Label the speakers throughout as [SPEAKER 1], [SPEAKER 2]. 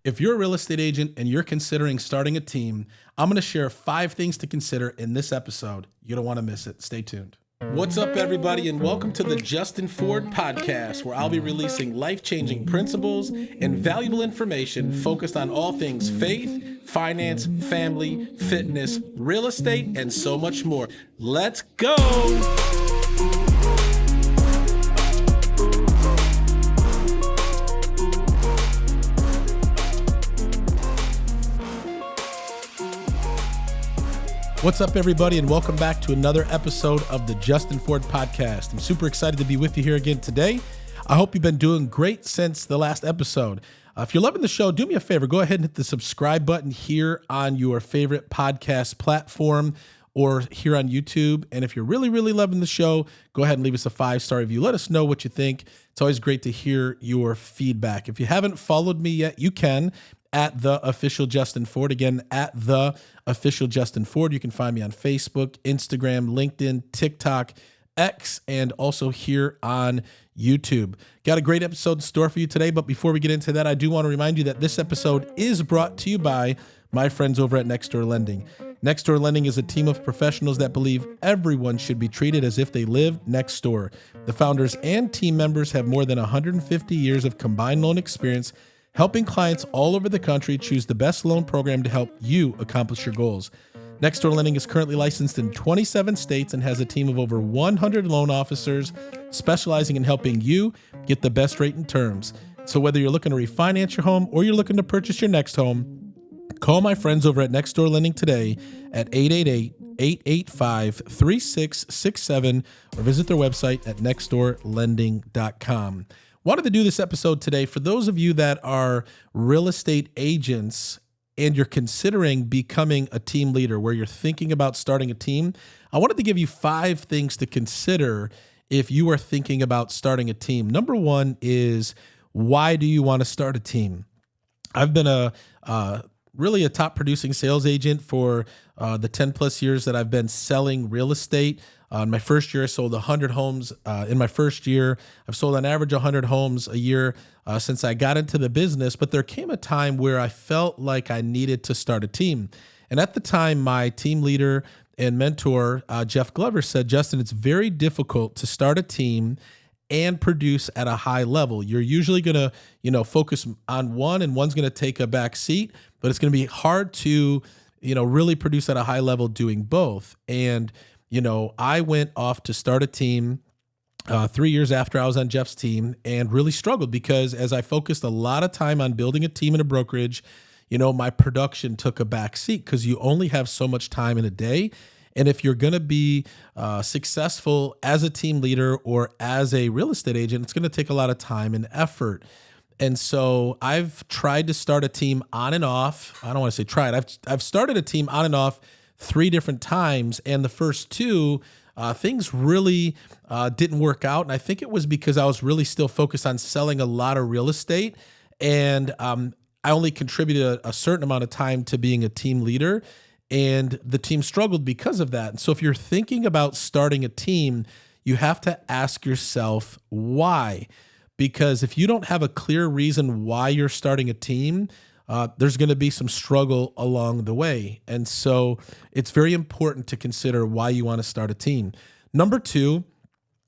[SPEAKER 1] If you're a real estate agent and you're considering starting a team, I'm going to share 5 things to consider in this episode. You don't want to miss it. Stay tuned. What's up, everybody, and welcome to the Justin Ford podcast, where I'll be releasing life-changing principles and valuable information focused on all things faith, finance, family, fitness, real estate, and so much more. Let's go! What's up, everybody, and welcome back to another episode of the Justin Ford podcast. I'm super excited to be with you here again today. I hope you've been doing great since the last episode. If you're loving the show, do me a favor. Go ahead and hit the subscribe button here on your favorite podcast platform or here on YouTube. And if you're really, really loving the show, go ahead and leave us a 5-star review. Let us know what you think. It's always great to hear your feedback. If you haven't followed me yet, you can at the official Justin Ford. Again, at the official Justin Ford. You can find me on Facebook, Instagram, LinkedIn, TikTok, X, and also here on YouTube. Got a great episode in store for you today, but before we get into that, I do want to remind you that this episode is brought to you by my friends over at Next Door Lending. Next Door Lending is a team of professionals that believe everyone should be treated as if they live next door. The founders and team members have more than 150 years of combined loan experience, helping clients all over the country choose the best loan program to help you accomplish your goals. Next Door Lending is currently licensed in 27 states and has a team of over 100 loan officers specializing in helping you get the best rate and terms. So whether you're looking to refinance your home or you're looking to purchase your next home, call my friends over at Next Door Lending today at 888-885-3667 or visit their website at nextdoorlending.com. Wanted to do this episode today for those of you that are real estate agents and you're considering becoming a team leader, where you're thinking about starting a team. I wanted to give you 5 things to consider if you are thinking about starting a team. Number 1 is, why do you want to start a team? I've been really a top producing sales agent for the 10 plus years that I've been selling real estate. In my first year, I sold 100 homes. In my first year, I've sold on average 100 homes a year since I got into the business. But there came a time where I felt like I needed to start a team. And at the time, my team leader and mentor, Jeff Glover, said, Justin, it's very difficult to start a team and produce at a high level. You're usually going to, focus on one, and one's going to take a back seat, but it's going to be hard to, really produce at a high level doing both. And, I went off to start a team 3 years after I was on Jeff's team, and really struggled because as I focused a lot of time on building a team in a brokerage, my production took a back seat because you only have so much time in a day. And if you're going to be successful as a team leader or as a real estate agent, it's going to take a lot of time and effort. And so I've tried to start a team on and off. I don't want to say tried. I've started a team on and off 3 different times. And the first 2, things really didn't work out. And I think it was because I was really still focused on selling a lot of real estate. And I only contributed a certain amount of time to being a team leader. And the team struggled because of that. And so if you're thinking about starting a team, you have to ask yourself why. Because if you don't have a clear reason why you're starting a team, there's going to be some struggle along the way. And so it's very important to consider why you want to start a team. Number 2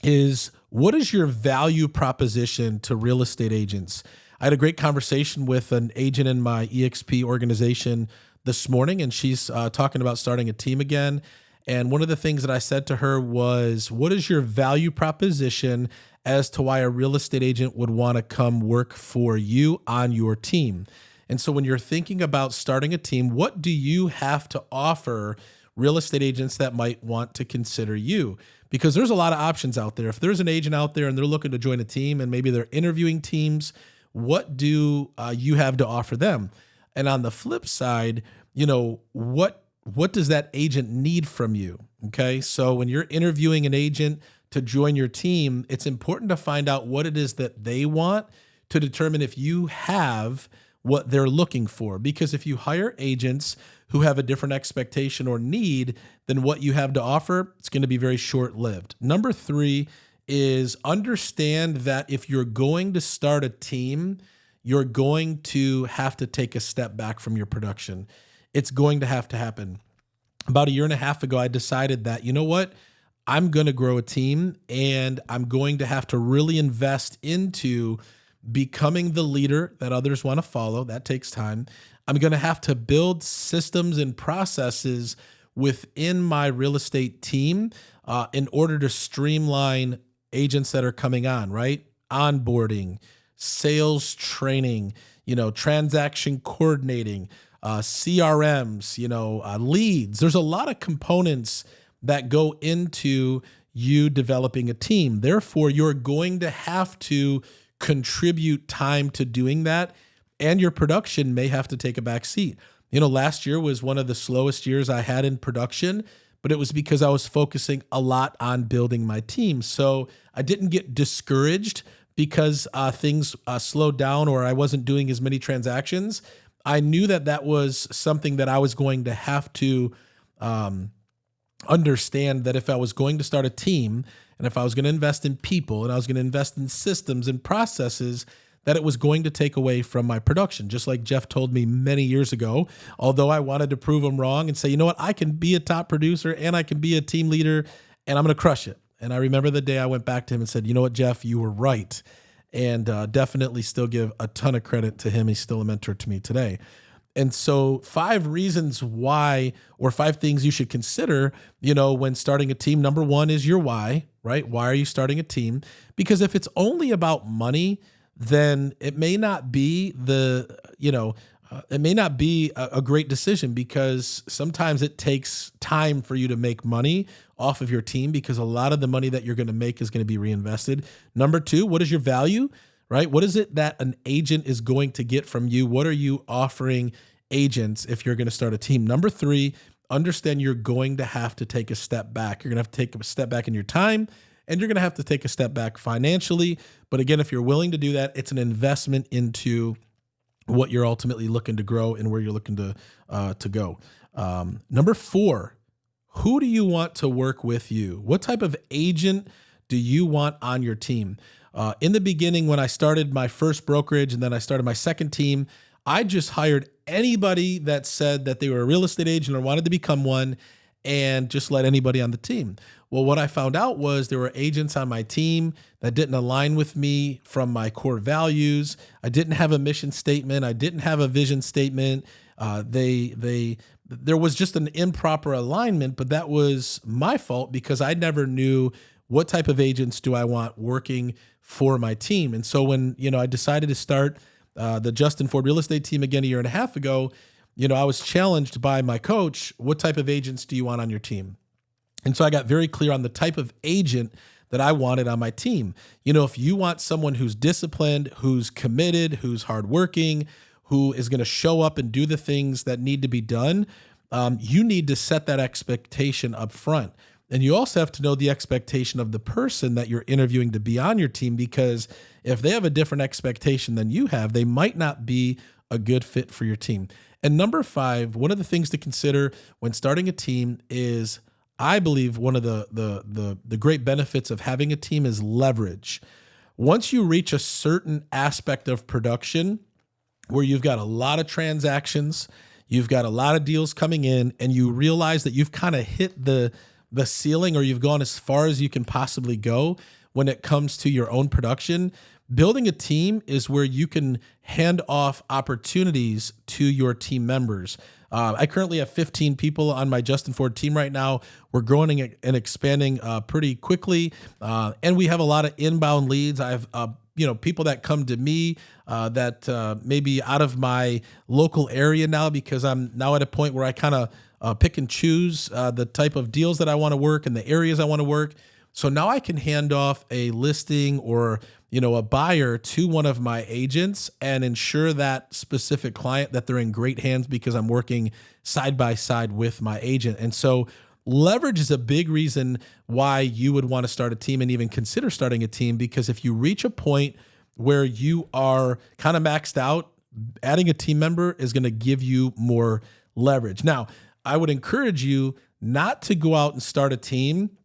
[SPEAKER 1] is, what is your value proposition to real estate agents? I had a great conversation with an agent in my EXP organization this morning, and she's talking about starting a team again. And one of the things that I said to her was, what is your value proposition as to why a real estate agent would want to come work for you on your team? And so when you're thinking about starting a team, what do you have to offer real estate agents that might want to consider you? Because there's a lot of options out there. If there's an agent out there and they're looking to join a team and maybe they're interviewing teams, what do you have to offer them? And on the flip side, what does that agent need from you? Okay. So when you're interviewing an agent to join your team, it's important to find out what it is that they want to determine if you have what they're looking for. Because if you hire agents who have a different expectation or need than what you have to offer, it's going to be very short-lived. Number 3 is understand that if you're going to start a team, you're going to have to take a step back from your production. It's going to have to happen. About a year and a half ago, I decided that, you know what? I'm going to grow a team and I'm going to have to really invest into becoming the leader that others want to follow. That takes time. I'm going to have to build systems and processes within my real estate team in order to streamline agents that are coming on, right? Onboarding, sales training, transaction coordinating, CRMs, leads. There's a lot of components that go into you developing a team. Therefore, you're going to have to contribute time to doing that, and your production may have to take a back seat. Last year was one of the slowest years I had in production, but it was because I was focusing a lot on building my team. So I didn't get discouraged because things slowed down or I wasn't doing as many transactions. I knew that that was something that I was going to have to understand, that if I was going to start a team and if I was going to invest in people and I was going to invest in systems and processes, that it was going to take away from my production. Just like Jeff told me many years ago, although I wanted to prove him wrong and say, you know what, I can be a top producer and I can be a team leader and I'm going to crush it. And I remember the day I went back to him and said, you know what, Jeff, you were right. And definitely still give a ton of credit to him. He's still a mentor to me today. And so 5 reasons why, or 5 things you should consider, when starting a team. Number 1 is your why, right? Why are you starting a team? Because if it's only about money, then it may not be a great decision, because sometimes it takes time for you to make money off of your team, because a lot of the money that you're going to make is going to be reinvested. Number 2, what is your value, right? What is it that an agent is going to get from you? What are you offering agents if you're going to start a team? Number 3, understand you're going to have to take a step back. You're going to have to take a step back in your time, and you're going to have to take a step back financially. But again, if you're willing to do that, it's an investment into what you're ultimately looking to grow and where you're looking to go. Number 4, who do you want to work with you? What type of agent do you want on your team? In the beginning, when I started my first brokerage and then I started my second team, I just hired anybody that said that they were a real estate agent or wanted to become one, and just let anybody on the team. Well, what I found out was there were agents on my team that didn't align with me from my core values. I didn't have a mission statement. I didn't have a vision statement. There was just an improper alignment, but that was my fault because I never knew what type of agents do I want working for my team. And so when, I decided to start the Justin Ford real estate team again a year and a half ago, I was challenged by my coach, what type of agents do you want on your team? And so I got very clear on the type of agent that I wanted on my team. If you want someone who's disciplined, who's committed, who's hardworking, who is going to show up and do the things that need to be done, you need to set that expectation up front. And you also have to know the expectation of the person that you're interviewing to be on your team, because if they have a different expectation than you have, they might not be a good fit for your team. And number 5, one of the things to consider when starting a team is, I believe one of the great benefits of having a team is leverage. Once you reach a certain aspect of production where you've got a lot of transactions, you've got a lot of deals coming in, and you realize that you've kind of hit the ceiling, or you've gone as far as you can possibly go when it comes to your own production, building a team is where you can hand off opportunities to your team members. I currently have 15 people on my Justin Ford team right now. We're growing and expanding pretty quickly, and we have a lot of inbound leads. I have people that come to me that may be out of my local area now, because I'm now at a point where I kind of pick and choose the type of deals that I want to work and the areas I want to work. So now I can hand off a listing or a buyer to one of my agents and ensure that specific client that they're in great hands, because I'm working side by side with my agent. And so leverage is a big reason why you would want to start a team and even consider starting a team, because if you reach a point where you are kind of maxed out, adding a team member is going to give you more leverage. Now, I would encourage you not to go out and start a team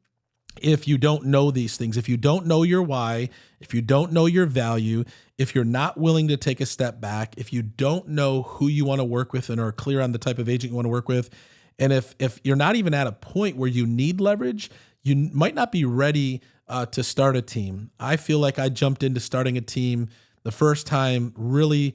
[SPEAKER 1] if you don't know these things, if you don't know your why, if you don't know your value, if you're not willing to take a step back, if you don't know who you want to work with and are clear on the type of agent you want to work with, and if you're not even at a point where you need leverage, you might not be ready to start a team. I feel like I jumped into starting a team the first time really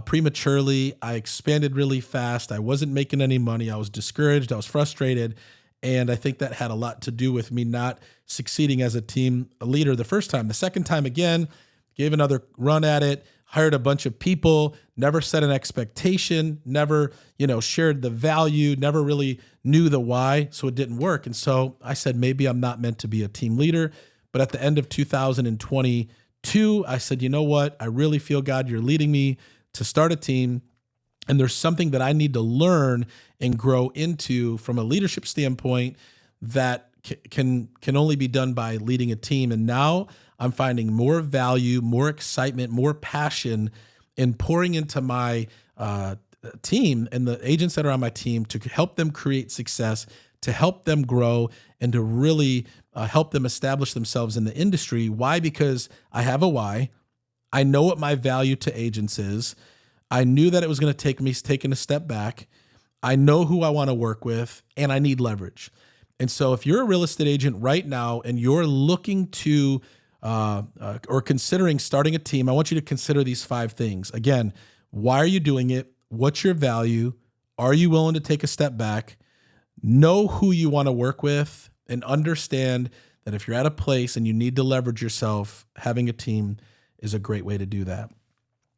[SPEAKER 1] prematurely. I expanded really fast. I wasn't making any money. I was discouraged. I was frustrated. And I think that had a lot to do with me not succeeding as a team leader the first time. The second time, again, gave another run at it, hired a bunch of people, never set an expectation, never, shared the value, never really knew the why, so it didn't work. And so I said, maybe I'm not meant to be a team leader. But at the end of 2022, I said, you know what? I really feel, God, you're leading me to start a team. And there's something that I need to learn and grow into from a leadership standpoint that can only be done by leading a team. And now I'm finding more value, more excitement, more passion in pouring into my team and the agents that are on my team to help them create success, to help them grow, and to really help them establish themselves in the industry. Why? Because I have a why. I know what my value to agents is. I knew that it was going to take me taking a step back. I know who I want to work with, and I need leverage. And so if you're a real estate agent right now and you're looking to or considering starting a team, I want you to consider these 5 things. Again, why are you doing it? What's your value? Are you willing to take a step back? Know who you want to work with, and understand that if you're at a place and you need to leverage yourself, having a team is a great way to do that.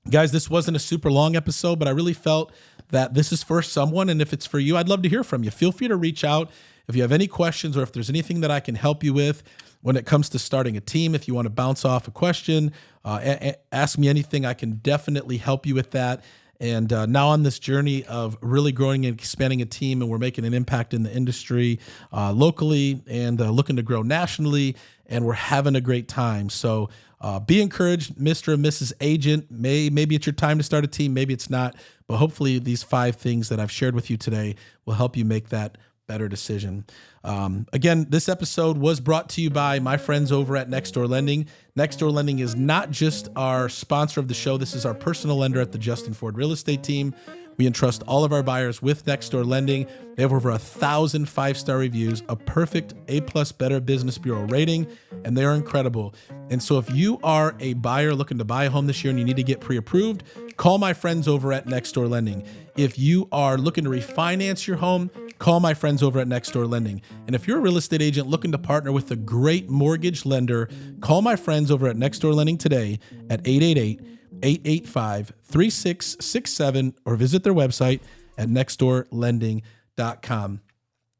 [SPEAKER 1] Guys, this wasn't a super long episode, but I really felt that this is for someone. And if it's for you, I'd love to hear from you. Feel free to reach out if you have any questions, or if there's anything that I can help you with when it comes to starting a team. If you want to bounce off a question, ask me anything. I can definitely help you with that. And now on this journey of really growing and expanding a team, and we're making an impact in the industry locally and looking to grow nationally, and we're having a great time. So be encouraged, Mr. and Mrs. Agent. Maybe it's your time to start a team, maybe it's not, but hopefully these 5 things that I've shared with you today will help you make that better decision. Again, this episode was brought to you by my friends over at Nextdoor Lending. Nextdoor Lending is not just our sponsor of the show. This is our personal lender at the Justin Ford Real Estate Team. We entrust all of our buyers with Nextdoor Lending. They have over 1,000 5-star reviews, a perfect A+ Better Business Bureau rating, and they are incredible. And so if you are a buyer looking to buy a home this year and you need to get pre-approved, call my friends over at Nextdoor Lending. If you are looking to refinance your home, call my friends over at Nextdoor Lending. And if you're a real estate agent looking to partner with a great mortgage lender, call my friends over at Nextdoor Lending today at 888-885-3667 or visit their website at nextdoorlending.com.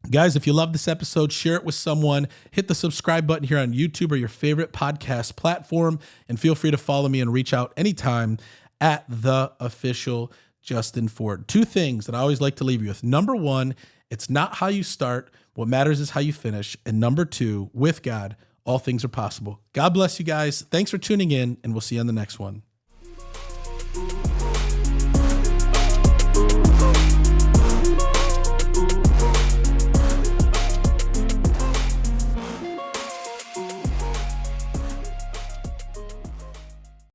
[SPEAKER 1] Guys, if you love this episode, share it with someone. Hit the subscribe button here on YouTube or your favorite podcast platform, and feel free to follow me and reach out anytime at The Official Justin Ford. 2 things that I always like to leave you with. Number 1, it's not how you start. What matters is how you finish. And number 2, with God, all things are possible. God bless you guys. Thanks for tuning in, and we'll see you on the next one.